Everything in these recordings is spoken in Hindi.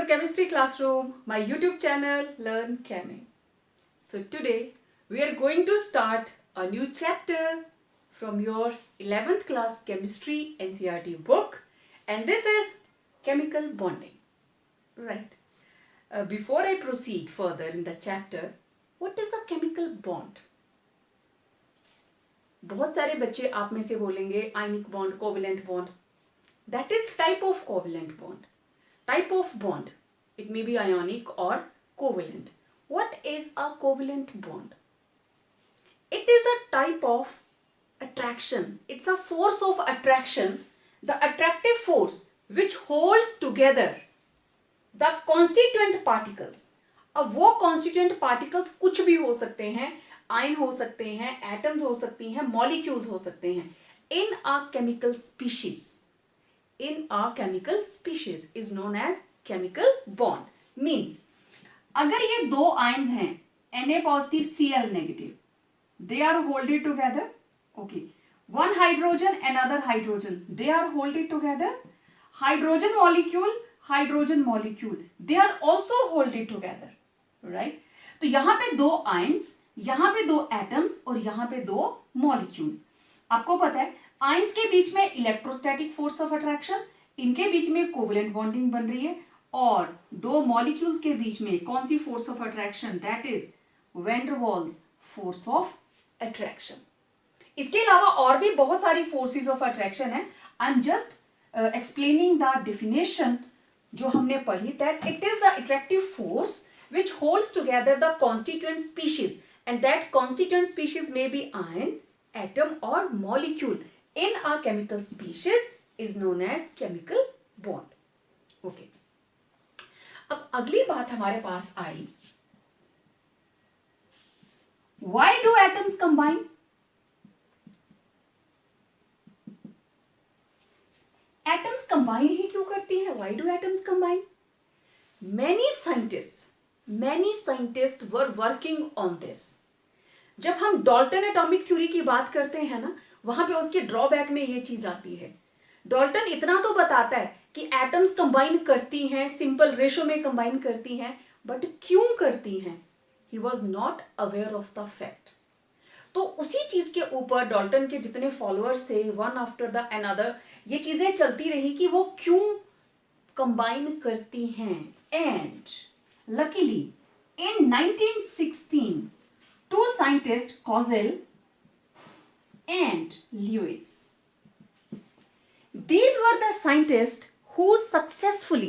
chemistry classroom, my YouTube channel Learn Chemi. So today we are going to start a new chapter from your 11th class chemistry NCERT book, and this is chemical bonding. Right. Before I proceed further in the chapter, what is a chemical bond? बहुत सारे बच्चे आप में से बोलेंगे ionic bond, covalent bond. That is type of covalent bond. Type of bond. It may be ionic or covalent. What is a covalent bond? It is a type of attraction. It's a force of attraction. The attractive force which holds together the constituent particles. अब वो constituent particles कुछ भी हो सकते हैं, आयन हो सकते हैं, atoms हो सकती हैं, molecules हो सकते हैं. In a chemical species. In a chemical species is known as chemical bond. Means अगर ये दो ions हैं Na positive Cl negative, they are holded together. Okay, one hydrogen, another hydrogen, they are holded together. Hydrogen molecule, they are also holded together. Right? तो यहाँ पे दो ions, यहाँ पे दो atoms और यहाँ पे दो molecules. आपको पता है आयंस के बीच में इलेक्ट्रोस्टैटिक फोर्स ऑफ अट्रैक्शन, इनके बीच में कोवेलेंट बॉन्डिंग बन रही है, और दो मॉलिक्यूल्स के बीच में कौन सी force of attraction? That is van der Waals force of attraction. इसके अलावा और भी बहुत सारी फोर्सेस ऑफ अट्रैक्शन है. I am just explaining the definition जो हमने पढ़ी, that it is the attractive force which holds together the constituent species, and that constituent species may be ion, atom और molecule in a chemical species is known as chemical bond. Okay. अब अगली बात हमारे पास आई, why do atoms combine? Atoms combine ही क्यों करती हैं? Why do atoms combine? Many scientists were working on this. जब हम डाल्टन एटॉमिक थ्योरी की बात करते हैं ना, वहां पे उसके ड्रॉबैक में ये चीज आती है. डाल्टन इतना तो बताता है कि एटम्स कंबाइन करती हैं, सिंपल रेशो में कंबाइन करती हैं, बट क्यों करती हैं? He was not aware of the fact. तो उसी चीज के ऊपर डाल्टन के जितने फॉलोअर्स थे, वन आफ्टर द अनदर, ये चीजें चलती रही कि वो क्यों कंबाइन करती हैं. And luckily in 1916 two scientists, Kozel and Lewis. These were the scientists who successfully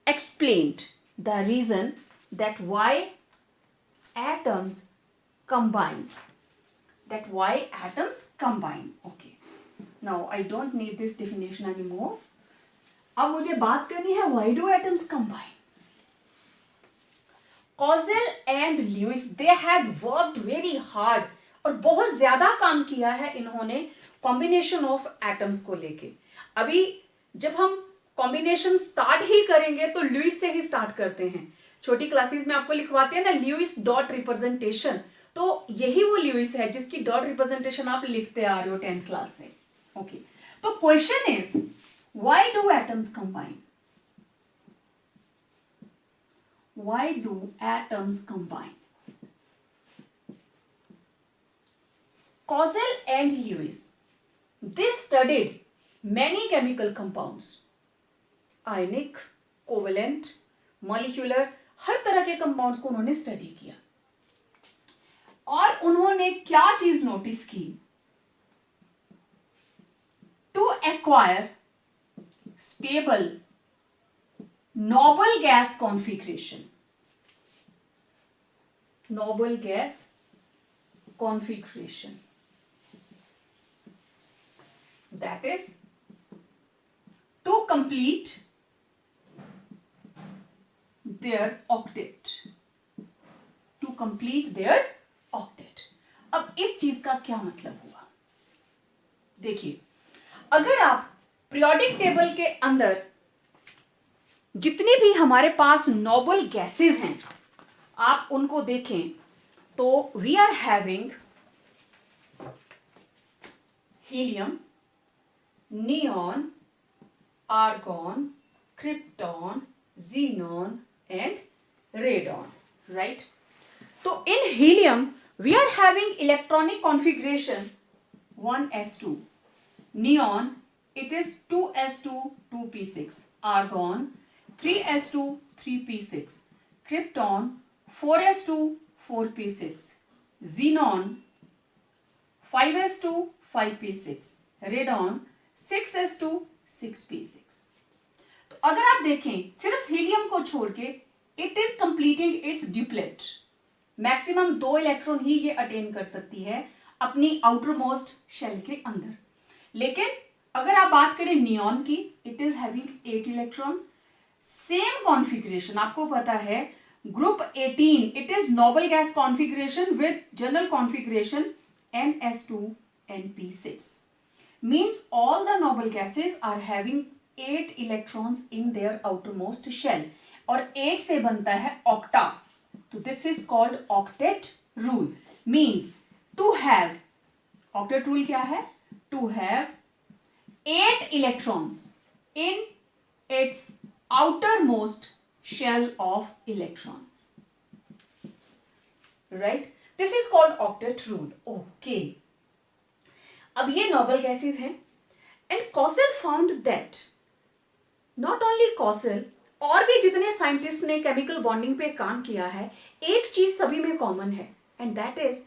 explained the reason that why atoms combine. Okay. Now I don't need this definition anymore. अब मुझे बात करनी है why do atoms combine. Kozel and Lewis, they had worked very hard, और बहुत ज्यादा काम किया है इन्होंने कॉम्बिनेशन ऑफ एटम्स को लेके. अभी जब हम कॉम्बिनेशन स्टार्ट ही करेंगे तो लुइस से ही स्टार्ट करते हैं. छोटी क्लासेस में आपको लिखवाते हैं ना लुइस डॉट रिप्रेजेंटेशन, तो यही वो लुइस है जिसकी डॉट रिप्रेजेंटेशन आप लिखते आ रहे हो 10th क्लास से. ओके, तो question is why do atoms combine? Why do atoms combine? Kozel and Lewis, they studied many chemical compounds. Ionic, covalent, molecular, हर तरह के compounds को उन्होंने study किया. और उन्होंने क्या चीज नोटिस की? To acquire stable noble gas configuration. That is to complete their octet. अब इस चीज का क्या मतलब हुआ? देखिए, अगर आप पीरियोडिक टेबल के अंदर जितनी भी हमारे पास नोबल गैसेस हैं आप उनको देखें तो we are having helium, neon, argon, krypton, xenon and radon, right? So in helium we are having electronic configuration 1s2. Neon, it is 2s2 2p6. Argon 3s2 3p6. Krypton 4s2 4p6. Xenon 5s2 5p6. Radon 6s2 6p6. तो अगर आप देखें सिर्फ हीलियम को छोड़ के it is completing its duplet. Maximum 2 electron ही ये अटेन कर सकती है अपनी आउटर मोस्ट शेल के अंदर. लेकिन अगर आप बात करें नियॉन की, it is having 8 electrons. Same configuration आपको पता है group 18, it is Nobel gas configuration with general configuration NS2 NP6. Means all the noble gases are having 8 electrons in their outermost shell. और 8 से बनता है octa. तो this is called octet rule. Means to have, octet rule क्या है? To have 8 electrons in its outermost shell of electrons. Right? This is called octet rule. Okay. अब ये नोबल गैसेस हैं and Kossel found that not only Kossel, और भी जितने साइंटिस्ट ने केमिकल बॉन्डिंग पे काम किया है, एक चीज सभी में कॉमन है एंड दैट इज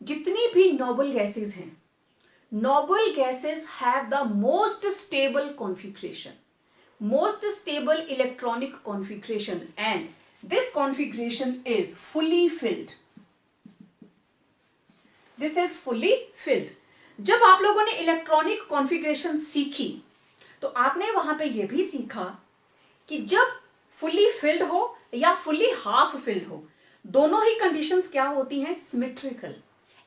जितनी भी नोबल गैसेस हैं, noble gases have the most stable configuration, most stable electronic configuration and this configuration is fully filled. This is fully filled. जब आप लोगों ने इलेक्ट्रॉनिक कॉन्फ़िगरेशन सीखी तो आपने वहां पे यह भी सीखा कि जब फुली फिल्ड हो या फुली हाफ फिल्ड हो, दोनों ही कंडीशंस क्या होती हैं? Symmetrical.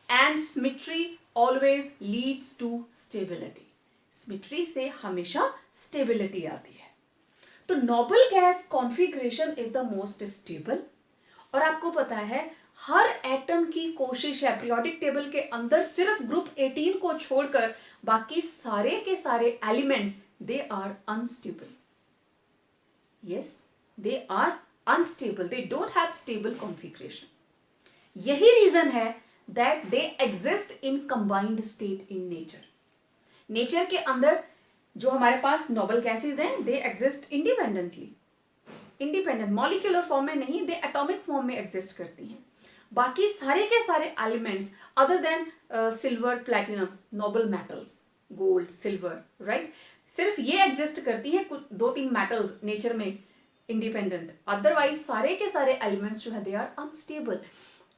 And symmetry always leads to stability. Symmetry से हमेशा स्टेबिलिटी आती है. तो noble gas configuration is the most stable. और आपको पता है हर एटम की कोशिश है पीरियोडिक टेबल के अंदर सिर्फ ग्रुप 18 को छोड़कर बाकी सारे के सारे elements they are unstable. Yes, they are unstable. They don't have stable configuration. यही रीजन है that they exist in combined state in nature. Nature के अंदर जो हमारे पास नोबल गैसेज हैं they exist independently. Independent molecular form में नहीं, दे एटॉमिक फॉर्म में एग्जिस्ट करती हैं. बाकी सारे के सारे elements other than silver, platinum, noble metals, gold, silver, right, सिर्फ ये एग्जिस्ट करती है कुछ 2-3 मेटल्स नेचर में इंडिपेंडेंट. अदरवाइज सारे के सारे एलिमेंट्स जो है दे आर अनस्टेबल.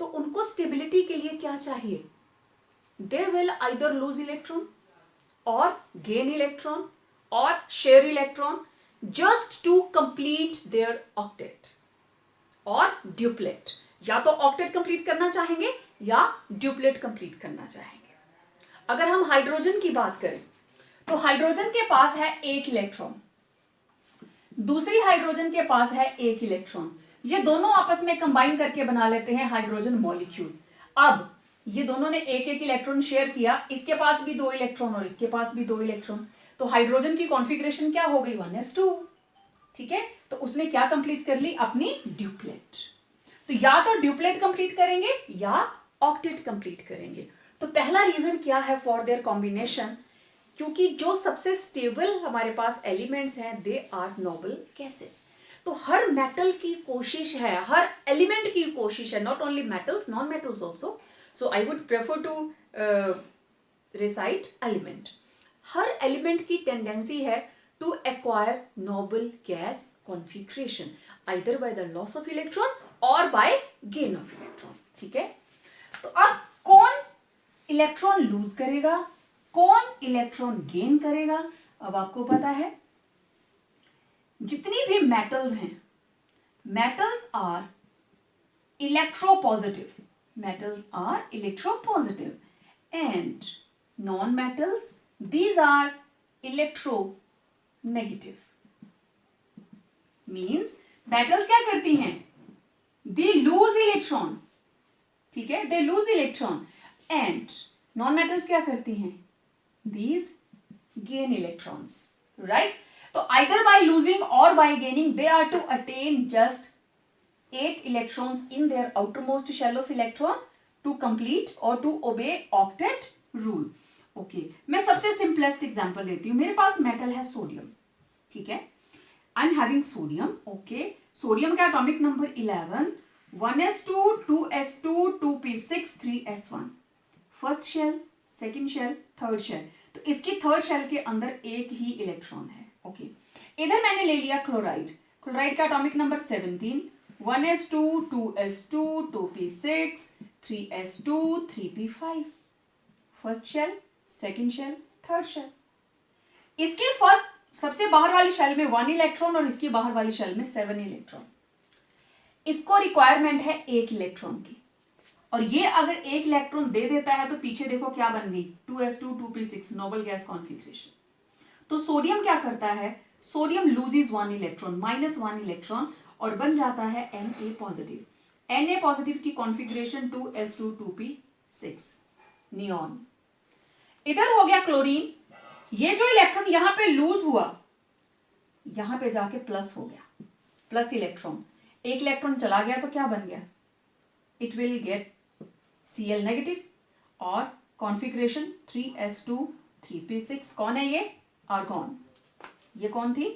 तो उनको स्टेबिलिटी के लिए क्या चाहिए? They will either lose electron और गेन इलेक्ट्रॉन और share electron just to complete their octet और ड्यूप्लेट. या तो ऑक्टेट कंप्लीट करना चाहेंगे या ड्यूप्लेट कंप्लीट करना चाहेंगे. अगर हम हाइड्रोजन की बात करें तो हाइड्रोजन के पास है 1 इलेक्ट्रॉन, दूसरी हाइड्रोजन के पास है 1 इलेक्ट्रॉन. ये दोनों आपस में कंबाइन करके बना लेते हैं हाइड्रोजन मॉलिक्यूल. अब ये दोनों ने 1-1 इलेक्ट्रॉन शेयर किया, इसके पास भी 2 इलेक्ट्रॉन और इसके पास भी 2 इलेक्ट्रॉन. तो हाइड्रोजन की कॉन्फ़िगरेशन क्या हो गई? 1s2. ठीक है, तो उसने क्या कंप्लीट कर ली? अपनी ड्यूप्लेट. तो या तो ड्यूप्लेट कंप्लीट करेंगे या ऑक्टेट कंप्लीट करेंगे. तो पहला रीजन क्या है फॉर देयर कॉम्बिनेशन? क्योंकि जो सबसे स्टेबल हमारे पास एलिमेंट्स हैं दे आर नोबल गैसेस. तो हर मेटल की कोशिश है, हर एलिमेंट की कोशिश है, not only metals, non metals also. So I would prefer to recite element. हर एलिमेंट की टेंडेंसी है to acquire noble gas configuration either by the loss of electron और बाय गेन ऑफ इलेक्ट्रॉन. ठीक है, तो अब कौन इलेक्ट्रॉन लूज करेगा, कौन इलेक्ट्रॉन गेन करेगा? अब आपको पता है जितनी भी मेटल्स हैं, metals are electropositive, metals are electropositive and non metals these are electronegative. Means metals क्या करती हैं? They lose electron. ठीक है, they lose electron. And non metals क्या करती हैं? These gain electrons. राइट, तो either by losing or by gaining they are to attain just 8 electrons in their outermost shell of electron to complete or to obey octet rule. Okay, मैं सबसे सिंपलेस्ट एग्जांपल लेती हूँ. मेरे पास मेटल है सोडियम, ठीक है. I am having sodium. Okay, sodium का atomic number 11, 1s2, 2s2, 2p6, 3s1. First shell, second shell, third shell. तो इसकी थर्ड शेल के अंदर एक ही इलेक्ट्रॉन है. ओके, इधर मैंने ले लिया क्लोराइड. क्लोराइड का atomic number 17, 1s2, 2s2, 2p6, 3s2, 3p5. First shell, second shell, third shell. इसकी फर्स्ट सबसे बाहर वाली शेल में 1 इलेक्ट्रॉन और इसकी बाहर वाली शेल में 7 इलेक्ट्रॉन. इसको रिक्वायरमेंट है 1 इलेक्ट्रॉन की, और ये अगर 1 इलेक्ट्रॉन दे देता है तो पीछे देखो क्या बन गई, 2s2, 2p6, Nobel gas configuration. तो सोडियम क्या करता है, सोडियम लूजेस 1 इलेक्ट्रॉन, -1 इलेक्ट्रॉन, और बन जाता है Na पॉजिटिव. Na पॉजिटिव की कॉन्फिगरेशन 2s2, 2p6, नियॉन. इधर हो गया क्लोरीन. ये जो इलेक्ट्रॉन यहां पे लूज हुआ, यहां पे जाके प्लस हो गया, प्लस इलेक्ट्रॉन. 1 इलेक्ट्रॉन चला गया तो क्या बन गया, it will get Cl negative और कॉन्फिगरेशन 3s2, 3p6. कौन है ये, आर्गॉन. ये कौन थी,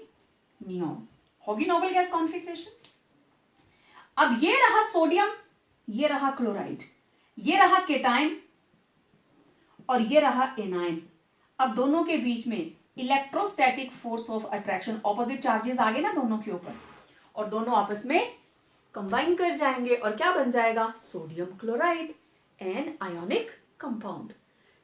नियॉन. होगी नोबल गैस कॉन्फिगरेशन. अब ये रहा सोडियम, ये रहा क्लोराइड, ये रहा केटाइन और ये रहा एनाइन. अब दोनों के बीच में electrostatic force of attraction, opposite charges आ गए ना दोनों के ऊपर, और दोनों आपस में कंबाइन कर जाएंगे और क्या बन जाएगा, sodium chloride and ionic compound.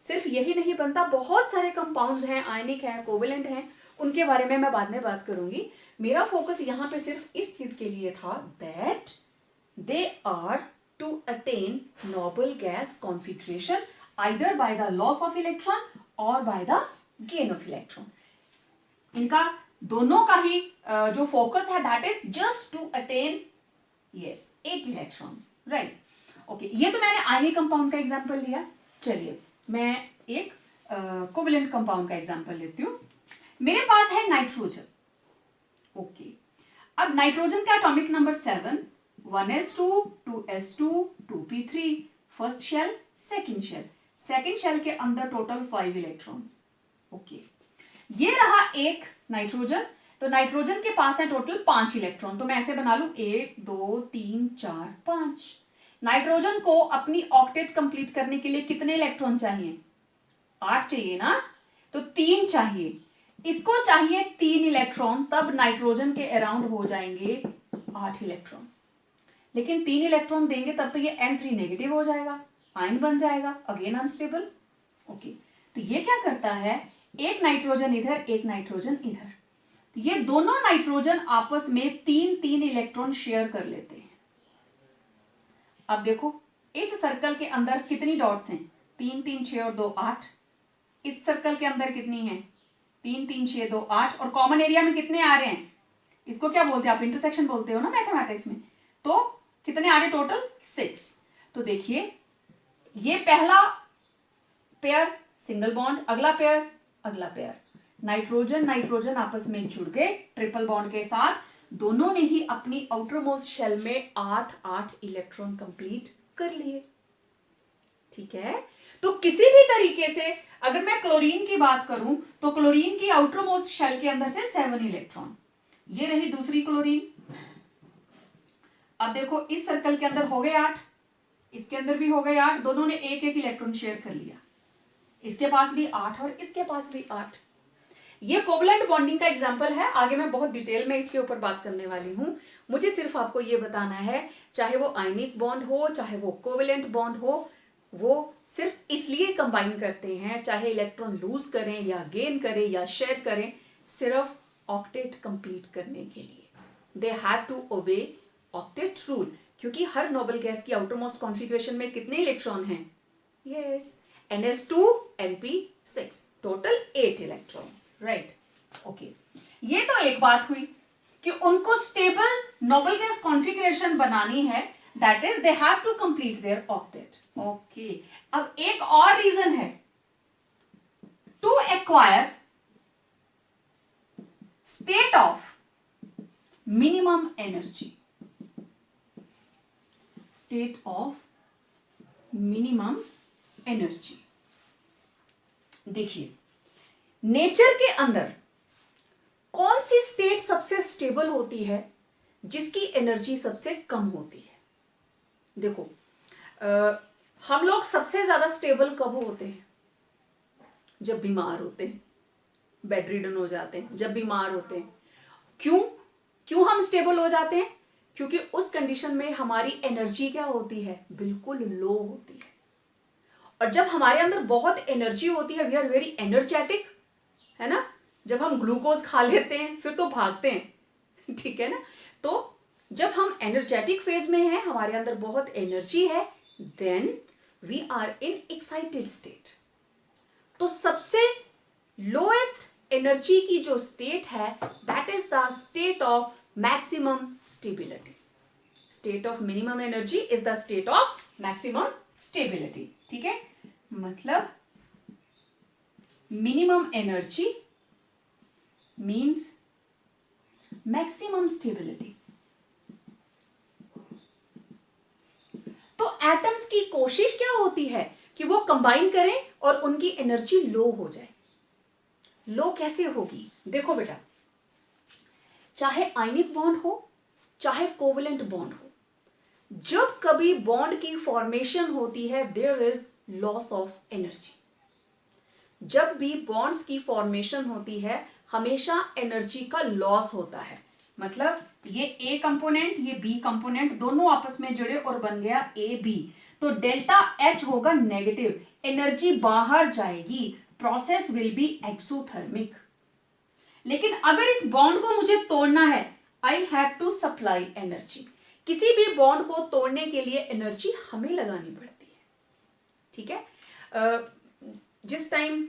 सिर्फ यही नहीं बनता, बहुत सारे कंपाउंड्स हैं, आयनिक हैं, कोवेलेंट हैं, उनके बारे में मैं बाद में बात करूंगी. मेरा फोकस यहां पे सिर्फ इस चीज के लिए था, that they are to attain noble gas configuration either by the loss of electron or by the gain of electron. इनका दोनों का ही जो फोकस है, that is just to attain 8 electrons, right? Okay, ये तो मैंने आयनिक कंपाउंड का एग्जांपल लिया. चलिए मैं एक कोवेलेंट कंपाउंड का एग्जांपल लेती हूँ. मेरे पास है नाइट्रोजन. ओके, अब नाइट्रोजन का atomic number 7, 1s2, 2s2, 2p3. First shell, second shell. Second shell के अंदर टोटल 5 इलेक्ट्रॉन्स. ओके, ये रहा एक नाइट्रोजन. तो नाइट्रोजन के पास है टोटल 5 इलेक्ट्रॉन. तो मैं ऐसे बना लू 1, 2, 3, 4, 5. नाइट्रोजन को अपनी ऑक्टेट कंप्लीट करने के लिए कितने इलेक्ट्रॉन चाहिए, 8 चाहिए ना, तो 3 चाहिए. इसको चाहिए 3 इलेक्ट्रॉन, तब नाइट्रोजन के अराउंड हो जाएंगे 8 इलेक्ट्रॉन. लेकिन 3 इलेक्ट्रॉन देंगे तब तो ये N3 नेगेटिव हो जाएगा, आयन बन जाएगा, अगेन अनस्टेबल. ओके, तो ये क्या करता है, एक नाइट्रोजन इधर, एक नाइट्रोजन इधर. ये दोनों नाइट्रोजन आपस में 3-3 इलेक्ट्रॉन शेयर कर लेते हैं. अब देखो इस सर्कल के अंदर कितनी डॉट्स हैं, 3, 3, 6 और 2, 8. इस सर्कल के अंदर कितनी है, 3, 3, 6, 2, 8. और कॉमन एरिया में कितने आ रहे हैं, इसको क्या बोलते हैं आप, इंटरसेक्शन बोलते हो ना मैथमेटिक्स में. तो कितने आ रहे, टोटल 6. तो देखिए ये पहला पेयर सिंगल बॉन्ड, अगला पेयर, अगला पेयर. नाइट्रोजन नाइट्रोजन आपस में जुड़ गए ट्रिपल बॉन्ड के साथ. दोनों ने ही अपनी आउटर मोस्ट शेल में 8-8 इलेक्ट्रॉन कंप्लीट कर लिए. ठीक है, तो किसी भी तरीके से अगर मैं क्लोरीन की बात करूं तो क्लोरीन की आउटर मोस्ट शेल के अंदर थे 7 इलेक्ट्रॉन. ये रही दूसरी क्लोरीन. अब देखो इस सर्कल के अंदर हो गए 8, इसके अंदर भी हो गए 8. दोनों ने एक एक इलेक्ट्रॉन शेयर कर लिया. इसके पास भी 8 और इसके पास भी 8. ये कोवेलेंट बॉन्डिंग का एग्जांपल है. आगे मैं बहुत डिटेल में इसके ऊपर बात करने वाली हूं. मुझे सिर्फ आपको ये बताना है, चाहे वो आयनिक बॉन्ड हो, चाहे वो कोवेलेंट बॉन्ड हो, वो सिर्फ इसलिए कंबाइन करते हैं, चाहे इलेक्ट्रॉन लूज करें या गेन करें या शेयर करें, सिर्फ ऑक्टेट कंप्लीट करने के लिए. They have to obey octet rule. क्योंकि हर नोबल गैस की आउटरमोस्ट कॉन्फिगरेशन में कितने इलेक्ट्रॉन हैं, yes, NS2, NP6, total 8 electrons, right. Okay, ये तो एक बात हुई कि उनको स्टेबल नोबल गैस कॉन्फिगरेशन बनानी है, that is they have to complete their octet. Okay, अब एक और रीजन है, to acquire state of minimum energy, state of minimum energy. देखिए, नेचर के अंदर कौन सी स्टेट सबसे स्टेबल होती है, जिसकी एनर्जी सबसे कम होती है? देखो, हम लोग सबसे ज्यादा स्टेबल कब होते हैं? जब बीमार होते हैं, बेड रिडन हो जाते हैं, जब बीमार होते हैं। क्यों हम स्टेबल हो जाते हैं? क्योंकि उस कंडीशन में हमारी एनर्जी क्या होती है? बिल्कुल लो होती है। और जब हमारे अंदर बहुत एनर्जी होती है, वी आर वेरी एनर्जेटिक, है ना। जब हम ग्लूकोज खा लेते हैं फिर तो भागते हैं, ठीक है ना। तो जब हम एनर्जेटिक फेज में हैं, हमारे अंदर बहुत एनर्जी है, then we are in excited state. तो सबसे लोएस्ट एनर्जी की जो स्टेट है, that is the state of maximum stability. State of minimum energy is the state of maximum stability, ठीक है। मतलब minimum energy means maximum stability. तो एटम्स की कोशिश क्या होती है कि वो कंबाइन करें और उनकी एनर्जी लो हो जाए। लो कैसे होगी? देखो बेटा, चाहे आयनिक बॉन्ड हो, चाहे कोवेलेंट बॉन्ड हो, जब कभी बॉन्ड की फॉर्मेशन होती है, there is loss of energy. जब भी बॉन्ड्स की फॉर्मेशन होती है, हमेशा एनर्जी का लॉस होता है। मतलब ये ए कंपोनेंट, ये बी कंपोनेंट, दोनों आपस में जुड़े और बन गया ए बी, तो डेल्टा एच होगा नेगेटिव, एनर्जी बाहर जाएगी, प्रोसेस विल बी एक्सोथर्मिक। लेकिन अगर इस बॉन्ड को मुझे तोड़ना है, I have to supply energy. किसी भी बॉन्ड को तोड़ने के लिए एनर्जी हमें लगानी पड़ती है, ठीक है। जिस टाइम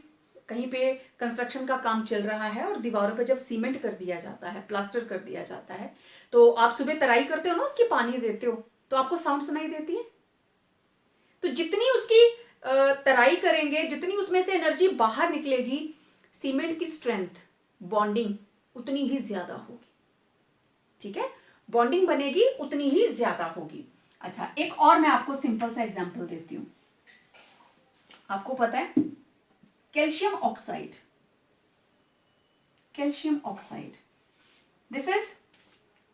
कहीं पे कंस्ट्रक्शन का काम चल रहा है और दीवारों पे जब सीमेंट कर दिया जाता है, प्लास्टर कर दिया जाता है, तो आप सुबह तराई करते हो ना, उसकी पानी देते हो, तो आपको साउंड सुनाई देती है। तो जितनी उसकी तराई करेंगे, जितनी उसमें से एनर्जी बाहर निकलेगी, सीमेंट की स्ट्रेंथ, बॉन्डिंग उतनी ही ज्यादा होगी, ठीक है। बॉन्डिंग बनेगी उतनी ही ज्यादा होगी। अच्छा, एक और मैं आपको सिंपल सा एग्जांपल देती हूं। आपको पता है calcium oxide, calcium oxide, this is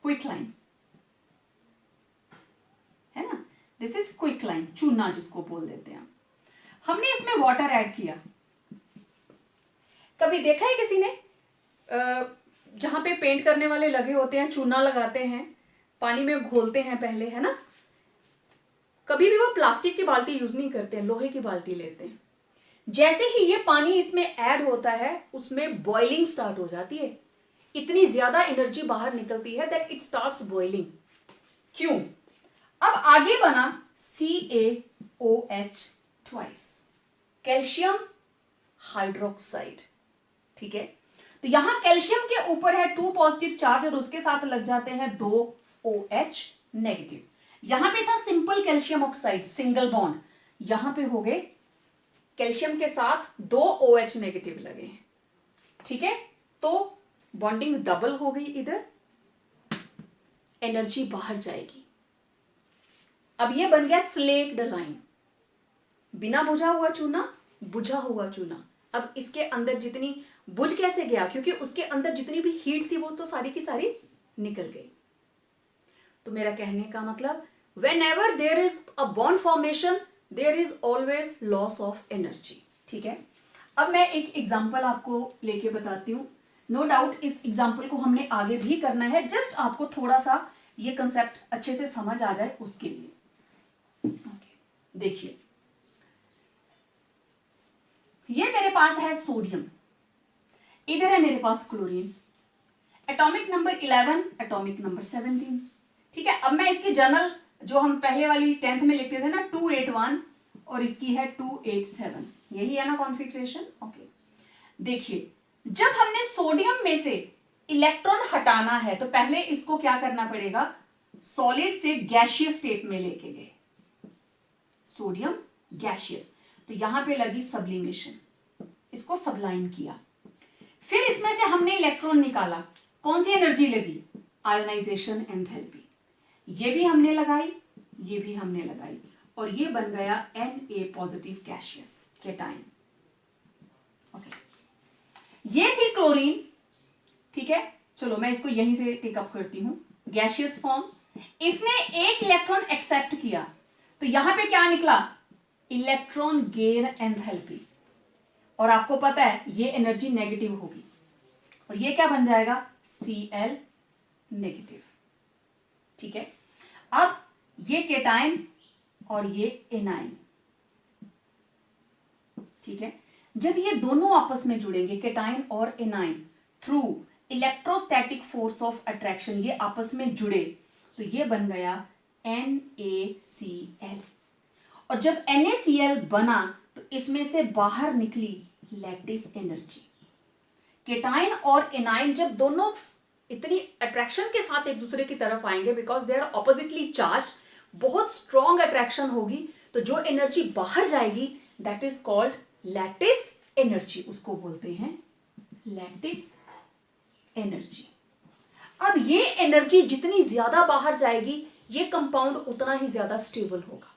quicklime, है ना, दिस इज क्विकलाइन, चूना जिसको बोल देते हैं। हमने इसमें वाटर ऐड किया। कभी देखा है किसी ने जहां पे पेंट करने वाले लगे होते हैं, चूना लगाते हैं, पानी में घोलते हैं पहले, है ना। कभी भी वो प्लास्टिक की बाल्टी यूज नहीं करते हैं, लोहे की बाल्टी लेते हैं। जैसे ही ये पानी इसमें ऐड होता है, उसमें बॉइलिंग स्टार्ट हो जाती है, इतनी ज्यादा एनर्जी बाहर निकलती है दैट इट स्टार्ट्स बॉइलिंग। क्यों? अब आगे बना CaOH ट्वाइस, कैल्शियम हाइड्रोक्साइड, ठीक है। तो यहां कैल्शियम के ऊपर है 2 पॉजिटिव चार्ज और उसके साथ लग जाते हैं 2 OH नेगेटिव। यहां पे था simple calcium oxide, single bond, यहां पे हो गए कैल्शियम के साथ 2 OH नेगेटिव लगे हैं, ठीक है। तो बॉन्डिंग डबल हो गई, इधर एनर्जी बाहर जाएगी। अब ये बन गया स्लेक्ड लाइन, बिना बुझा हुआ चूना, बुझा हुआ चूना। अब इसके अंदर जितनी, बुझ कैसे गया? क्योंकि उसके अंदर जितनी भी हीट थी वो तो सारी की सारी निकल गई। तो मेरा कहने का मतलब, whenever there is a bond formation, there is always loss of energy, ठीक है। अब मैं एक एग्जांपल आपको लेके बताती हूँ। नो डाउट इस एग्जांपल को हमने आगे भी करना है, जस्ट आपको थोड़ा सा ये कंसेप्ट अच्छे से समझ आ जाए उसके लिए। देखिए, ये मेरे पास है सोडियम, इधर है मेरे पास chlorine, atomic number 11, atomic number 17, ठीक है। अब मैं इसकी जर्नल जो हम पहले वाली 10th में लिखते थे ना 281, और इसकी है 287, यही है ना कॉन्फिगरेशन, ओके। देखिए, जब हमने सोडियम में से इलेक्ट्रॉन हटाना है, तो पहले इसको क्या करना पड़ेगा, सॉलिड से गैसियस स्टेट में लेके गए, सोडियम गैसियस, तो यहां पे लगी सब्लिमेशन, इसको सबलाइन किया। फिर इसमें से हमने इलेक्ट्रॉन निकाला, कौन सी एनर्जी लगी? Ionisation enthalpy. ये भी हमने लगाई, ये भी हमने लगाई, और ये बन गया Na positive gaseous cation. Okay, ये थी क्लोरीन। ठीक है, चलो मैं इसको यहीं से टेकअप करती हूं। गैसियस फॉर्म, इसने एक इलेक्ट्रॉन एक्सेप्ट किया, तो यहां पे क्या निकला? Electron gain enthalpy. और आपको पता है ये एनर्जी नेगेटिव होगी, और ये क्या बन जाएगा? Cl negative. ठीक है, अब ये केटाइन और ये एनाइन। ठीक है, जब ये दोनों आपस में जुड़ेंगे, केटाइन और A9, through electrostatic force of attraction, ये आपस में जुड़े, तो ये बन गया NaCl। और जब NaCl बना तो इसमें से बाहर निकली लैटिस एनर्जी। केटाइन और एनाइन जब दोनों इतनी अट्रैक्शन के साथ एक दूसरे की तरफ आएंगे, because they are oppositely charge, बहुत स्ट्रॉन्ग अट्रैक्शन होगी, तो जो एनर्जी बाहर जाएगी that is called lattice energy, उसको बोलते हैं लैटिस एनर्जी। अब ये एनर्जी जितनी ज्यादा बाहर जाएगी, ये कंपाउंड उतना ही ज्यादा स्टेबल होगा।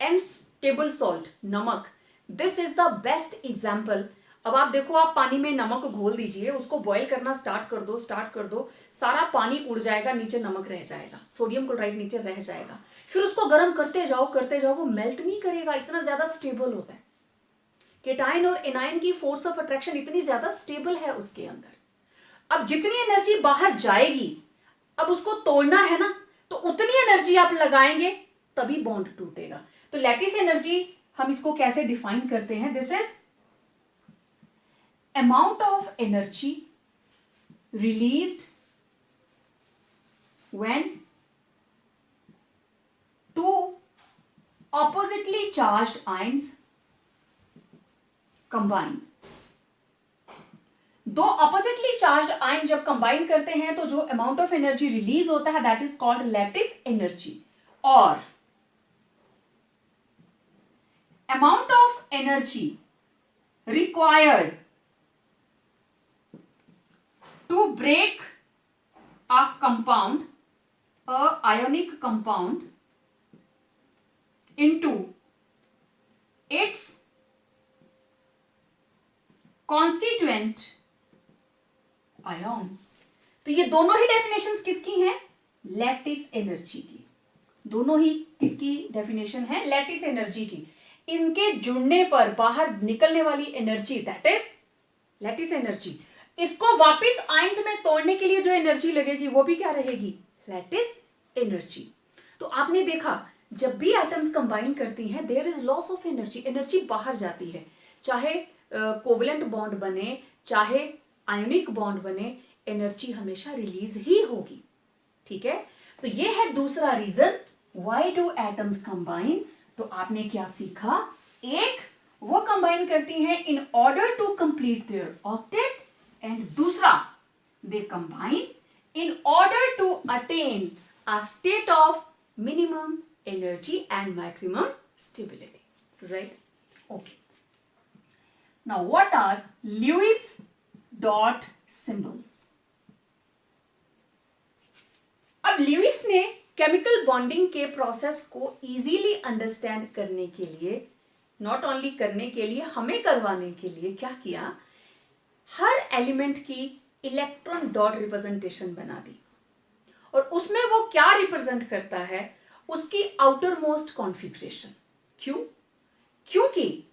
एंड टेबल सॉल्ट, नमक, this is the best example. अब आप देखो, आप पानी में नमक घोल दीजिए, उसको बॉईल करना स्टार्ट कर दो, सारा पानी उड़ जाएगा, नीचे नमक रह जाएगा, सोडियम क्लोराइड नीचे रह जाएगा। फिर उसको गर्म करते जाओ, वो मेल्ट नहीं करेगा, इतना ज्यादा स्टेबल होता है। केटाइन और एनाइन की फोर्स ऑफ अट्रैक्शन इतनी ज्यादा स्टेबल है उसके अंदर। अब जितनी एनर्जी बाहर जाएगी, अब उसको तोड़ना है ना, तो उतनी एनर्जी आप लगाएंगे तभी बॉन्ड टूटेगा। तो लैटिस एनर्जी हम इसको कैसे डिफाइन करते हैं? This is amount of energy released when two oppositely charged ions combine। दो ऑपोजिटली चार्ज्ड आयन जब कंबाइन करते हैं तो जो अमाउंट ऑफ एनर्जी रिलीज होता है that is called lattice energy. और amount of energy required to break a compound, a ionic compound, into its constituent ions। तो ये दोनों ही डेफिनेशंस किसकी हैं? लैटिस एनर्जी की। दोनों ही किसकी डेफिनेशन है? लैटिस एनर्जी की। इनके जुड़ने पर बाहर निकलने वाली energy that is lattice energy. इसको वापस आयंस में तोड़ने के लिए जो एनर्जी लगेगी वो भी क्या रहेगी? Lattice energy. तो आपने देखा, जब भी एटम्स कंबाइन करती हैं there is loss of energy, energy बाहर जाती है। चाहे कोवलेंट बॉन्ड बने, चाहे आयोनिक बॉन्ड बने, एनर्जी हमेशा रिलीज ही होगी। ठीक है, तो ये है दूसरा reason why do atoms combine. तो आपने क्या सीखा? एक, वो कंबाइन करती हैं in order to complete their octet, and दूसरा, they combine in order to attain a state of minimum energy and maximum stability, right? Okay, now what are Lewis dot symbols? अब ल्यूइस ने केमिकल बॉन्डिंग के प्रोसेस को इजीली अंडरस्टैंड करने के लिए, नॉट ओनली करने के लिए, हमें करवाने के लिए क्या किया? हर एलिमेंट की इलेक्ट्रॉन डॉट रिप्रेजेंटेशन बना दी, और उसमें वो क्या रिप्रेजेंट करता है? उसकी आउटर मोस्ट कॉन्फ़िगरेशन। क्यों? क्योंकि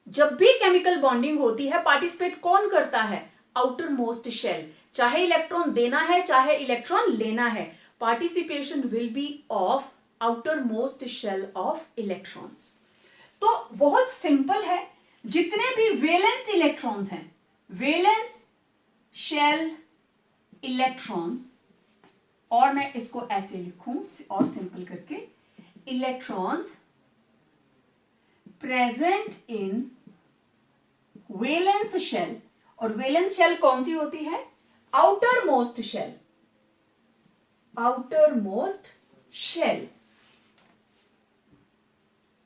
जब भी केमिकल बॉन्डिंग होती है पार्टिसिपेट कौन करता है? Outer most shell. चाहे इलेक्ट्रॉन देना है चाहे इलेक्ट्रॉन लेना है, participation will be of outer most shell of electrons. तो बहुत सिंपल है, जितने भी वैलेंस इलेक्ट्रॉन्स हैं, वैलेंस शेल इलेक्ट्रॉन्स, और मैं इसको ऐसे लिखूं और सिंपल करके, electrons present in valence shell. और वैलेंस शेल कौन सी होती है? Outer most shell. Outer most shell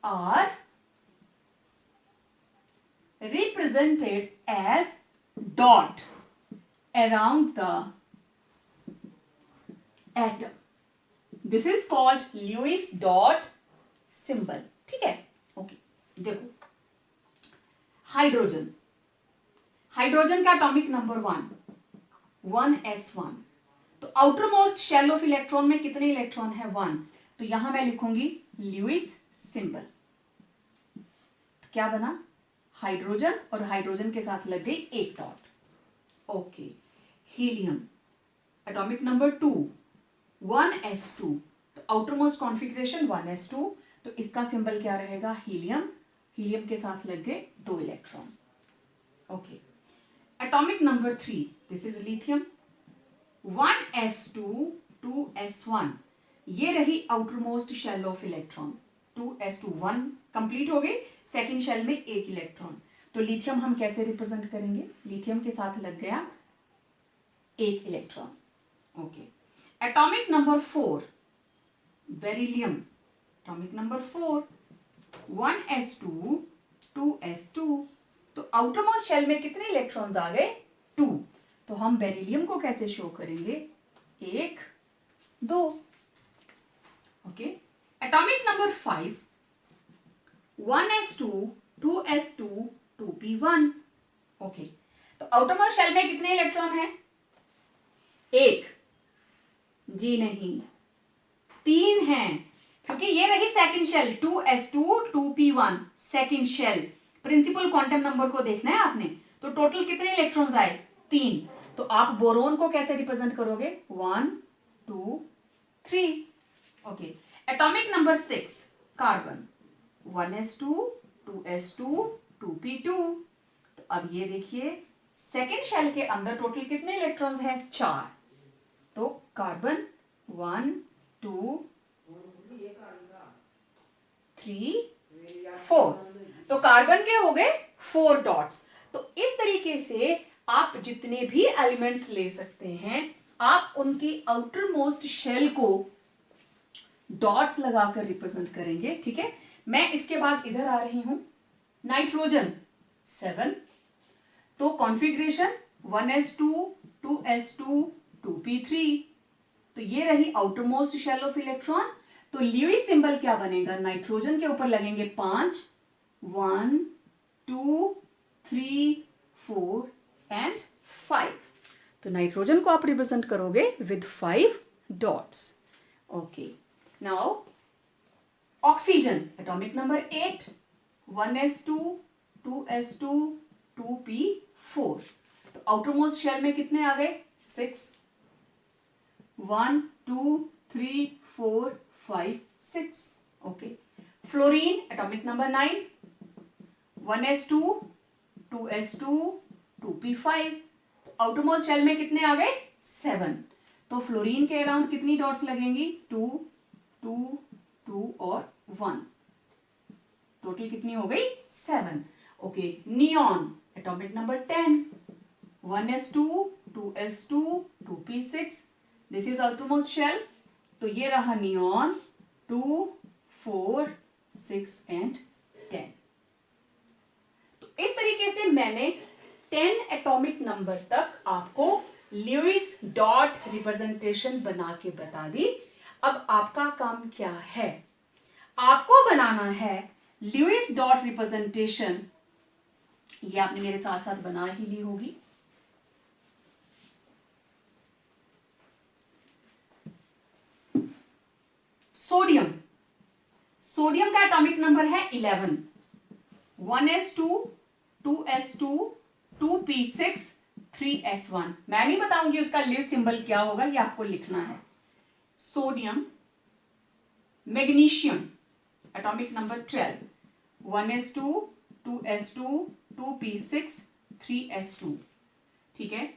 are represented as dot around the atom. This is called Lewis dot symbol. ठीक है, ओके देखो हाइड्रोजन, हाइड्रोजन का एटॉमिक नंबर 1s1। तो outer most shell of electron में कितने इलेक्ट्रॉन है 1, तो यहां मैं लिखूंगी ल्यूइस सिंबल। तो क्या बना हाइड्रोजन और हाइड्रोजन के साथ लग गई एक dot. Okay helium atomic number 2 1s2। तो आउटर मोस्ट कॉन्फिग्रेशन 1s2, तो इसका सिंबल क्या रहेगा हीलियम। हीलियम के साथ लग गए 2 electron. Okay atomic number 3 this is lithium 1s2 2s1। ये रही outer most shell of electron 2s2 1 complete हो गई, सेकेंड शेल में एक इलेक्ट्रॉन। तो लिथियम हम कैसे रिप्रेजेंट करेंगे, लिथियम के साथ लग गया एक electron. Okay atomic number 4 beryllium atomic number 4 1s2 2s2। तो आउटर मोस्ट शेल में कितने इलेक्ट्रॉन्स आ गए 2। तो हम बेरिलियम को कैसे शो करेंगे 1 2। Okay atomic number 5 1s2 2s2 2p1। Okay तो आउटर मोस्ट शेल में कितने इलेक्ट्रॉन है 1, जी नहीं 3 हैं, क्योंकि ये रही second shell 2s2 2p1 second shell. Principal quantum number को देखना है आपने। तो टोटल कितने इलेक्ट्रॉन्स आए 3। तो आप बोरोन को कैसे रिप्रेजेंट करोगे 1 2 3। Okay atomic number 6 carbon 1s2 2s2 2p2। तो अब ये देखिए सेकेंड शेल के अंदर टोटल कितने इलेक्ट्रॉन्स हैं 4। तो कार्बन 1 2 3 4। तो कार्बन के हो गए 4 डॉट्स। तो इस तरीके से आप जितने भी एलिमेंट्स ले सकते हैं आप उनकी आउटर मोस्ट शेल को डॉट्स लगाकर रिप्रेजेंट करेंगे। ठीक है, मैं इसके बाद इधर आ रही हूं नाइट्रोजन 7। तो कॉन्फ़िगरेशन 1s2 2s2 2p3। तो ये रही outer most shell of electron. तो ल्यूइस सिंबल क्या बनेगा नाइट्रोजन के ऊपर लगेंगे 5 1 2 3 4 एंड 5। तो नाइट्रोजन को आप रिप्रेजेंट करोगे with 5 dots. Okay now oxygen atomic number 8 1s2 2s2 2p4। तो आउटर मोस्ट शेल में कितने आ गए 6 1 2 3 4 5 6। Okay fluorine atomic number 9 1s2 2s2 2p5। तो आउटर मोस्ट शेल में कितने आ गए 7। तो फ्लोरीन के अराउंड कितनी डॉट्स लगेंगी 2 2 2 और 1। टोटल कितनी हो गई 7। Okay neon atomic number 10 1s2 2s2 2p6। This is outer most shell. तो ये रहा नियॉन 2 4 6 एंड 10। तो इस तरीके से मैंने 10 एटॉमिक नंबर तक आपको ल्यूइस डॉट रिप्रेजेंटेशन बना के बता दी। अब आपका काम क्या है, आपको बनाना है ल्यूइस डॉट रिप्रेजेंटेशन। ये आपने मेरे साथ साथ बना ही ली होगी। सोडियम, सोडियम का एटॉमिक नंबर है 11 1s2 2s2 2p6 3s1। मैं नहीं बताऊंगी उसका ल्यूइस सिंबल क्या होगा, ये आपको लिखना है। Sodium magnesium atomic number 12 1s2 2s2 2p6 3s2। ठीक है,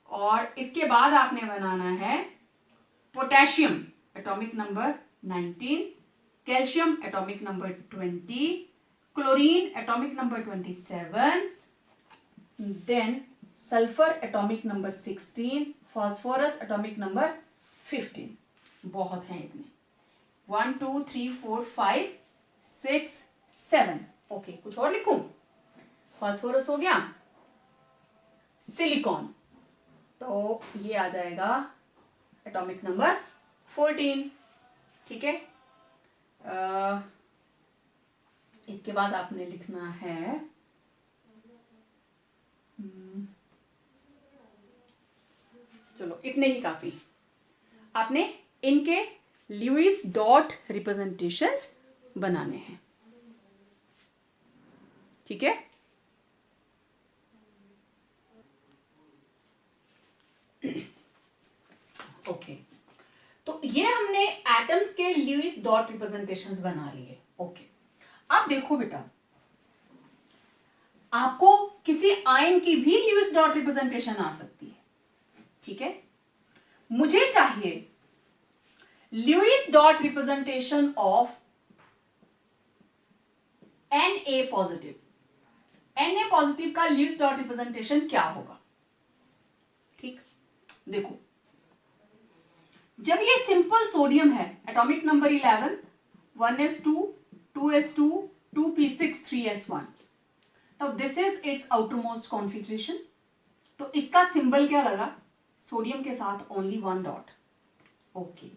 और इसके बाद आपने बनाना है potassium atomic number 19 calcium atomic number 20 chlorine atomic number 27 then sulphur atomic number 16 phosphorus atomic number 15। बहुत हैं इतने 1 2 3 4 5 6 7। ओके कुछ और लिखूं, फास्फोरस हो गया, सिलिकॉन तो ये आ जाएगा एटॉमिक नंबर 14। ठीक है, इसके बाद आपने लिखना है चलो इतने ही काफी। आपने इनके ल्यूइस डॉट रिप्रेजेंटेशंस बनाने हैं। ठीक है, ओके तो ये हमने एटम्स के ल्यूइस डॉट रिप्रेजेंटेशंस बना लिए। ओके, अब देखो बेटा, आपको किसी आयन की भी ल्यूइस डॉट रिप्रेजेंटेशन आ सकती है। ठीक है, मुझे चाहिए Lewis dot representation of Na positive. Na positive का ल्यूइस डॉट रिप्रेजेंटेशन क्या होगा? ठीक, देखो, जब ये सिंपल सोडियम है, atomic number 11, 1s2 2s2 2p6 3s1। Now this is it's outermost configuration. तो इसका सिंबल क्या लगा? सोडियम के साथ only one dot. Okay,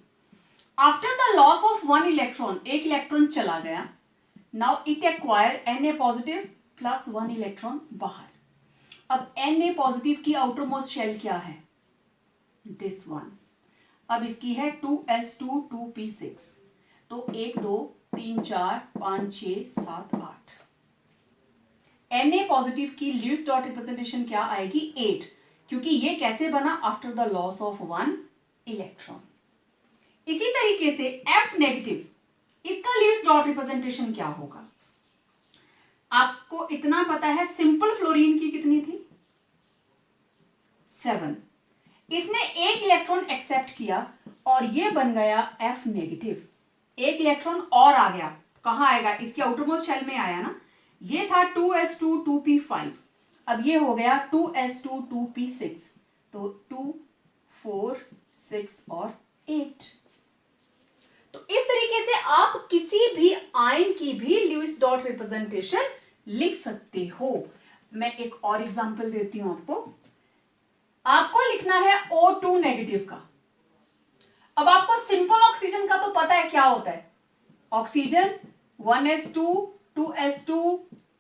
after the loss of one electron, एक इलेक्ट्रॉन चला गया। Now it acquired Na positive plus one electron बाहर। अब Na पॉजिटिव की आउटरमोस्ट शेल क्या है? This one. अब इसकी है 2s2 2p6। तो 1 2 3 4 5 6 7 8। Na पॉजिटिव की ल्यूइस डॉट रिप्रेजेंटेशन क्या आएगी? 8, क्योंकि ये कैसे बना? After the loss of one electron. इसी तरीके से F नेगेटिव, इसका ल्यूइस डॉट रिप्रेजेंटेशन क्या होगा? आपको इतना पता है, सिंपल फ्लोरीन की कितनी थी? 7। इसने एक इलेक्ट्रॉन एक्सेप्ट किया और ये बन गया F नेगेटिव। एक इलेक्ट्रॉन और आ गया, कहां आएगा? इसके आउटरमोस्ट शेल में आया ना। ये था 2s2 2p5, अब ये हो गया 2s2 2p6। तो 2 4 6 और 8। तो इस तरीके से आप किसी भी आयन की भी ल्यूइस डॉट रिप्रेजेंटेशन लिख सकते हो। मैं एक और एग्जांपल देती हूं आपको। आपको लिखना है O2 नेगेटिव का। अब आपको सिंपल ऑक्सीजन का तो पता है क्या होता है? Oxygen 1s2 2s2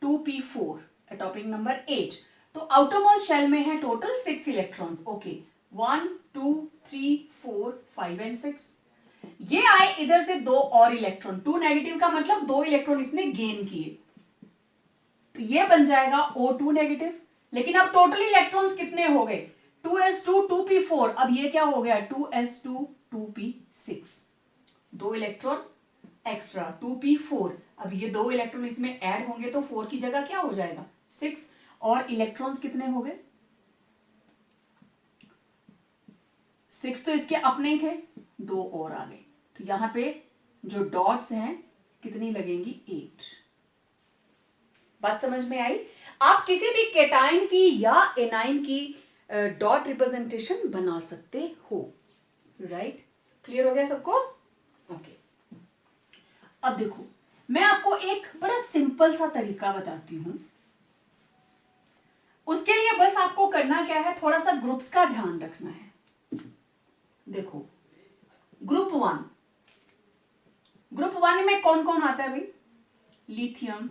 2p4, atomic number 8। तो आउटरमोस्ट शेल में है टोटल 6 इलेक्ट्रॉन्स। Okay, 1 2 3 4 5 and 6। ये आए इधर से दो और इलेक्ट्रॉन, 2 नेगेटिव का मतलब 2 इलेक्ट्रॉन इसने गेन किए, तो ये बन जाएगा O2 नेगेटिव। लेकिन अब टोटल इलेक्ट्रॉन्स कितने हो गए? 2s2 2p4। अब ये क्या हो गया? 2s2 2p6, 2 electron extra 2p4। अब ये 2 इलेक्ट्रॉन इसमें ऐड होंगे तो 4 की जगह क्या हो जाएगा? 6। और इलेक्ट्रॉन्स कितने हो गए? 6 तो इसके अपने ही थे, 2 और आ गए। तो यहां पे जो डॉट्स हैं कितनी लगेंगी? 8। बात समझ में आई? आप किसी भी केटाइन की या एनाइन की डॉट रिप्रेजेंटेशन बना सकते हो। राइट, क्लियर हो गया सबको? ओके, अब देखो, मैं आपको एक बड़ा सिंपल सा तरीका बताती हूं। उसके लिए बस आपको करना क्या है? थोड़ा सा ग्रुप्स का ध्यान रखना है। देखो, ग्रुप 1, ग्रुप 1 में कौन कौन आता है भाई? Lithium,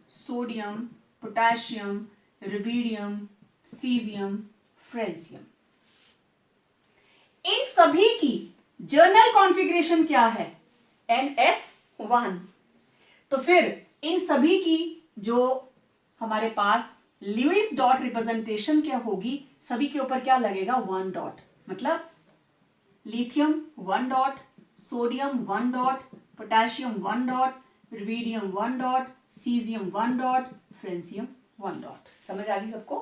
sodium, potassium, rubidium, caesium, francium. इन सभी की जर्नल कॉन्फ़िगरेशन क्या है? NS1। तो फिर इन सभी की जो हमारे पास ल्यूइस डॉट रिप्रेजेंटेशन क्या होगी? सभी के ऊपर क्या लगेगा? 1 डॉट। मतलब lithium 1 dot, sodium 1 dot, potassium 1 dot, rubidium 1 dot, caesium 1 dot, francium 1 dot. समझ आ गई सबको?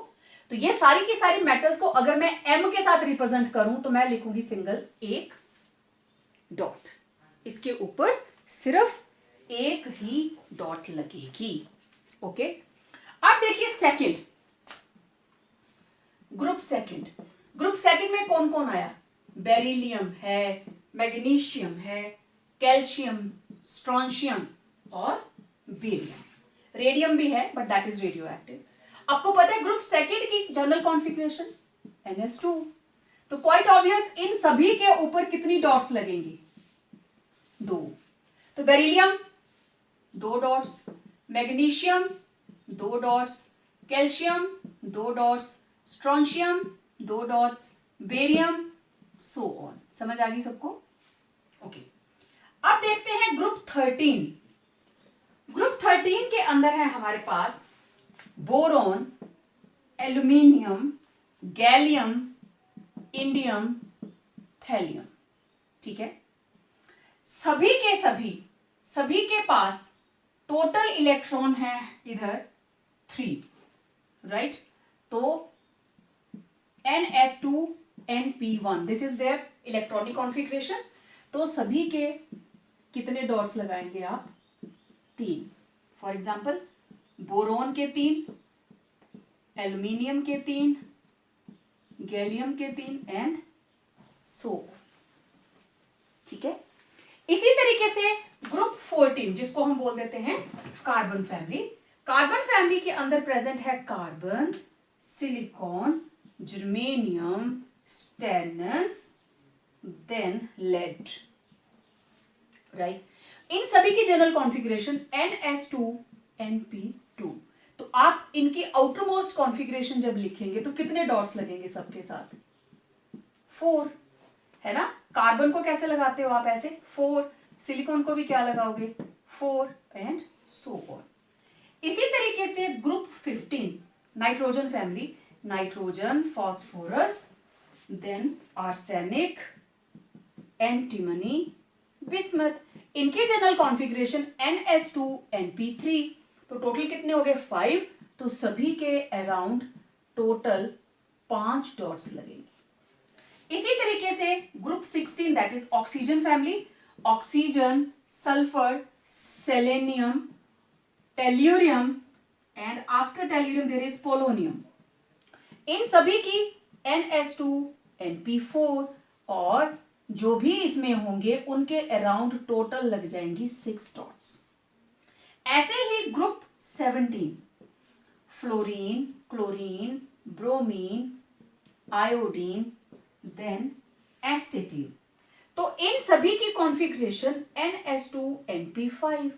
तो ये सारी की सारी मेटल्स को अगर मैं M के साथ रिप्रेजेंट करूं तो मैं लिखूंगी सिंगल एक डॉट। इसके ऊपर सिर्फ एक ही डॉट लगेगी। ओके, अब देखिए second, group second. Group second में कौन कौन आया? बेरिलियम है, मैग्नीशियम है, कैल्शियम, स्ट्रोंशियम और बेरियम। रेडियम भी है but that is radio active. आपको पता है ग्रुप सेकंड की जनरल कॉन्फ़िगरेशन? NS2। तो क्वाइट ऑब्वियस इन सभी के ऊपर कितनी डॉट्स लगेंगी? 2। तो beryllium 2 dots, magnesium 2 dots, calcium 2 dots, strontium 2 dots, barium, so on. समझ आ गई सबको? ओके। अब देखते हैं ग्रुप 13। ग्रुप 13 के अंदर है हमारे पास boron, aluminium, gallium, indium, thallium. ठीक है, सभी के पास टोटल इलेक्ट्रॉन है इधर 3, राइट? तो NS2NP1 this is their electronic configuration. तो सभी के कितने डॉट्स लगाएंगे आप? 3। फॉर एग्जाम्पल बोरोन के 3, एल्यूमिनियम के 3, गैलियम के 3 एंड सो। ठीक है, इसी तरीके से ग्रुप 14 जिसको हम बोल देते हैं कार्बन फैमिली। कार्बन फैमिली के अंदर प्रेजेंट है carbon, silicon, germanium, stannous, then lead, right? इन सभी की जनरल कॉन्फ़िगरेशन NS2NP2। तो आप इनकी आउटर मोस्ट कॉन्फ़िगरेशन जब लिखेंगे तो कितने डॉट्स लगेंगे सबके साथ? 4, है ना? कार्बन को कैसे लगाते हो आप? ऐसे 4। सिलिकॉन को भी क्या लगाओगे? 4 एंड सो ऑन। इसी तरीके से group 15 nitrogen family, nitrogen, phosphorus, then arsenic, antimony, bismuth. इनके जनरल कॉन्फ़िगरेशन NS2NP3। तो टोटल कितने हो गए? 5। तो सभी के अराउंड टोटल 5 डॉट्स लगेंगे। इसी तरीके से group 16 that is oxygen family, oxygen, sulphur, selenium, tellurium and after tellurium there is polonium. इन सभी की NS2NP4 और जो भी इसमें होंगे उनके अराउंड टोटल लग जाएंगी 6 डॉट्स। ऐसे ही group 17 fluorine, chlorine, bromine, iodine, then astatine. तो इन सभी की कॉन्फ़िगरेशन NS2NP5।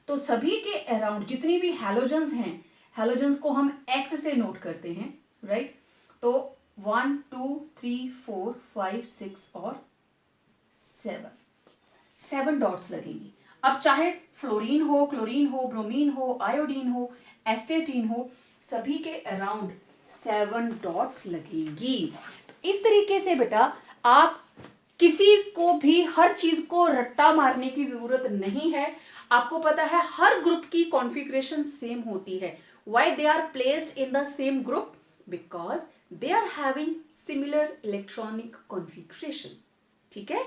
तो सभी के अराउंड जितनी भी हैलोजेंस हैं, हैलोजेंस को हम X से नोट करते हैं, राइट? तो 1 2 3 4 5 6 और 7 डॉट्स लगेंगी। अब चाहे फ्लोरीन हो, क्लोरीन हो, ब्रोमीन हो, आयोडीन हो, एस्टेटीन हो, सभी के अराउंड 7 डॉट्स लगेंगी। तो इस तरीके से बेटा आप किसी को भी हर चीज को रट्टा मारने की जरूरत नहीं है। आपको पता है हर ग्रुप की कॉन्फ़िगरेशन सेम होती है। Why they are placed in the same group? Because they are having similar electronic configuration. ठीक है,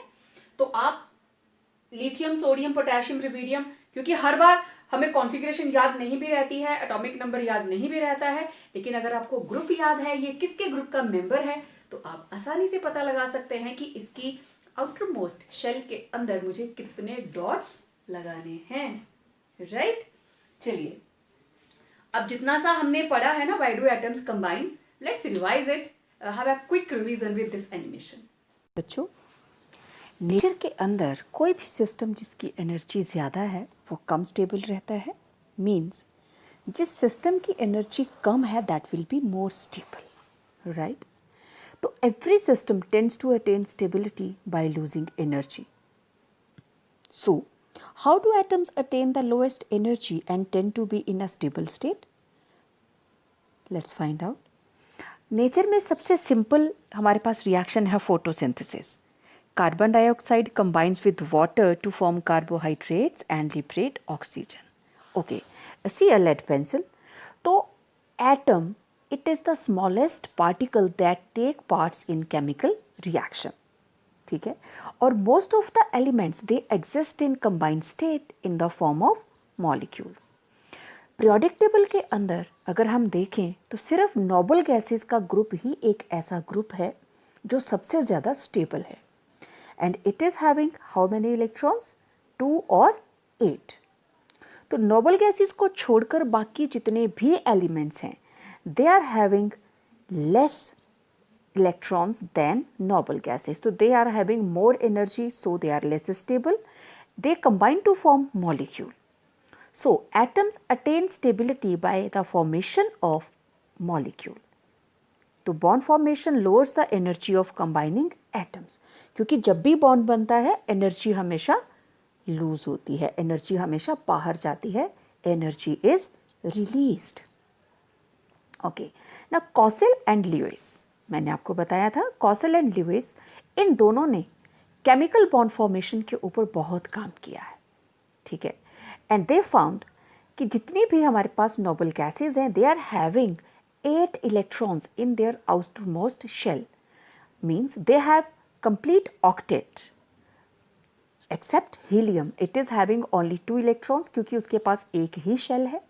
तो आप लिथियम, सोडियम, पोटेशियम, रुबिडियम, क्योंकि हर बार हमें कॉन्फ़िगरेशन याद नहीं भी रहती है, एटॉमिक नंबर याद नहीं भी रहता है, लेकिन अगर आपको ग्रुप याद है, ये किसके ग्रुप का मेंबर है, तो आप आसानी से पता लगा सकते हैं कि इसकी आउटर मोस्ट शेल के अंदर मुझे कितने डॉट्स लगाने हैं, राइट? चलिए, अब जितना सा हमने पढ़ा है ना, why do atoms combine, let's revise it, have a quick revision with this animation. बच्चों, नेचर के अंदर कोई भी सिस्टम जिसकी एनर्जी ज़्यादा है वो कम स्टेबल रहता है। मीन्स जिस सिस्टम की एनर्जी कम है that will be more stable, right? तो every system tends to attain stability by losing energy. So, how do atoms attain the lowest energy and tend to be in a stable state? Let's find out. Nature में सबसे सिंपल हमारे पास रिएक्शन है photosynthesis. Carbon dioxide combines with water to form carbohydrates and liberate oxygen. Okay, see a lead pencil. तो atom, it is the smallest particle that take parts in chemical reaction. ठीक है, और most of the elements they exist in combined state in the form of molecules. Periodic table के अंदर अगर हम देखें तो सिर्फ नोबल गैसेस का ग्रुप ही एक ऐसा ग्रुप है जो सबसे ज़्यादा स्टेबल है, and it is having how many electrons? 2 और 8. तो नोबल गैसेस को छोड़कर बाकी जितने भी एलिमेंट्स हैं they are having less electrons than noble gases. So they are having more energy, so they are less stable. They combine to form molecule. So atoms attain stability by the formation of molecule. तो bond formation lowers the energy of combining atoms, क्योंकि जब भी बॉन्ड बनता है एनर्जी हमेशा लूज होती है, एनर्जी हमेशा बाहर जाती है, एनर्जी इज रिलीज्ड. ओके, ना कॉसेल एंड ल्यूइस, मैंने आपको बताया था कॉसेल एंड ल्यूइस, इन दोनों ने केमिकल बॉन्ड फॉर्मेशन के ऊपर बहुत काम किया है. ठीक है, एंड दे फाउंड कि जितनी भी हमारे पास नोबल गैसेज हैं, they are having 8 electrons in their outermost shell, means they have complete octet except helium, it is having only 2 electrons क्योंकि उसके पास एक ही shell है.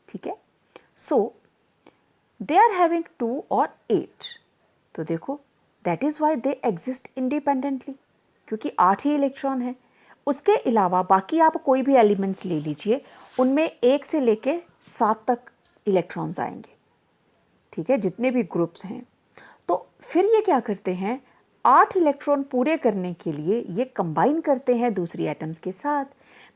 ठीक है, so they are having 2 or 8. तो देखो, that is why they exist independently, क्योंकि 8 ही इलेक्ट्रॉन है. उसके अलावा बाकी आप कोई भी एलिमेंट्स ले लीजिए, उनमें 1 से लेके 7 तक इलेक्ट्रॉन्स आएंगे. ठीक है, जितने भी ग्रुप्स हैं. तो फिर ये क्या करते हैं, 8 इलेक्ट्रॉन पूरे करने के लिए ये कंबाइन करते हैं दूसरी एटम्स के साथ.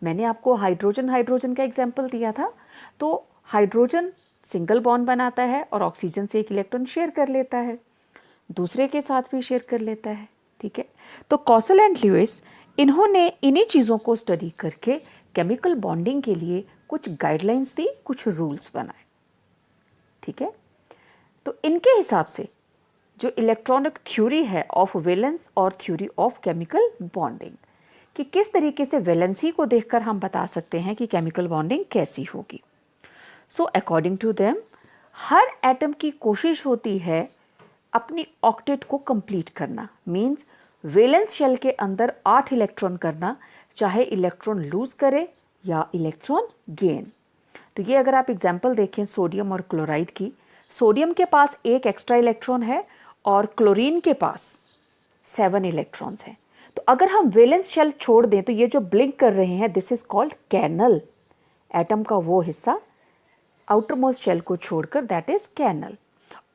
मैंने आपको हाइड्रोजन का एग्जांपल दिया था. तो हाइड्रोजन सिंगल बॉन्ड बनाता है और ऑक्सीजन से एक इलेक्ट्रॉन शेयर कर लेता है, दूसरे के साथ भी शेयर कर लेता है. ठीक है, तो कॉसेल एंड ल्यूइस, इन्होंने इन्हीं चीज़ों को स्टडी करके केमिकल बॉन्डिंग के लिए कुछ गाइडलाइंस दी, कुछ रूल्स बनाए. ठीक है, तो इनके हिसाब से जो इलेक्ट्रॉनिक थ्योरी है ऑफ वैलेंस और थ्योरी ऑफ केमिकल बॉन्डिंग, कि किस तरीके से वैलेंसी को देखकर हम बता सकते हैं कि केमिकल बॉन्डिंग कैसी होगी. सो अकॉर्डिंग टू देम, हर एटम की कोशिश होती है अपनी ऑक्टेट को कंप्लीट करना, मींस वैलेंस शेल के अंदर 8 इलेक्ट्रॉन करना, चाहे इलेक्ट्रॉन लूज करे या इलेक्ट्रॉन गेन. तो ये अगर आप एग्जाम्पल देखें सोडियम और क्लोराइड की, सोडियम के पास एक एक्स्ट्रा इलेक्ट्रॉन है और क्लोरीन के पास 7 इलेक्ट्रॉन्स हैं. तो अगर हम वैलेंस शेल छोड़ दें तो ये जो ब्लिंक कर रहे हैं, this is called kernel. Atom का वो हिस्सा आउटर मोस्ट शेल को छोड़कर, दैट इज कैनल.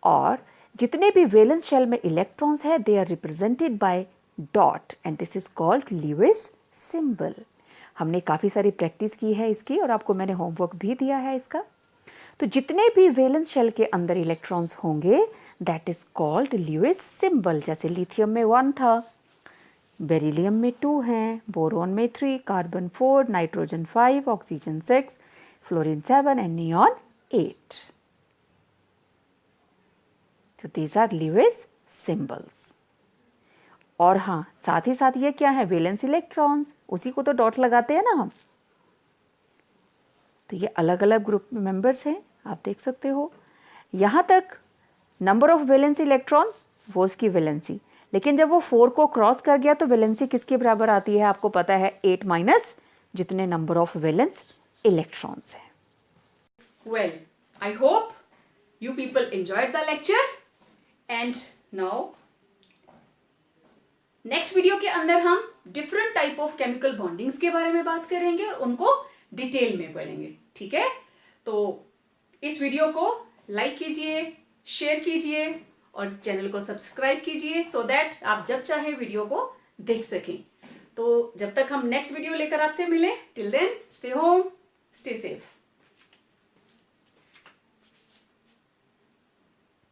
और जितने भी वैलेंस शेल में इलेक्ट्रॉन्स हैं, they are represented by dot and this is called Lewis symbol. हमने काफ़ी सारी प्रैक्टिस की है इसकी और आपको मैंने होमवर्क भी दिया है इसका. तो जितने भी वैलेंस शेल के अंदर इलेक्ट्रॉन्स होंगे, that is called Lewis symbol. जैसे लिथियम में 1 था, बेरिलियम में 2 हैं, बोरोन में 3, carbon 4, nitrogen 5, oxygen 6, fluorine 7 and neon 8. तो दीज आर ल्यूइस सिंबल्स. और हाँ, साथ ही साथ ये क्या है, वैलेंस इलेक्ट्रॉन्स, उसी को तो डॉट लगाते हैं ना हम. तो ये अलग अलग ग्रुप में मेंबर्स हैं, आप देख सकते हो. यहाँ तक नंबर ऑफ वैलेंस इलेक्ट्रॉन वो उसकी वैलेंसी, लेकिन जब वो 4 को क्रॉस कर गया तो वैलेंसी किसके बराबर आती है, आपको पता है, 8 माइनस जितने नंबर ऑफ वैलेंस इलेक्ट्रॉन्स हैं. Well, I hope you people enjoyed the lecture, and now next video के अंदर हम different type of chemical bondings के बारे में बात करेंगे और उनको डिटेल में पढ़ेंगे. ठीक है, तो इस वीडियो को लाइक कीजिए, शेयर कीजिए और चैनल को सब्सक्राइब कीजिए, सो दैट आप जब चाहे वीडियो को देख सकें. तो जब तक हम नेक्स्ट वीडियो लेकर आपसे मिलें, till then stay home, stay safe.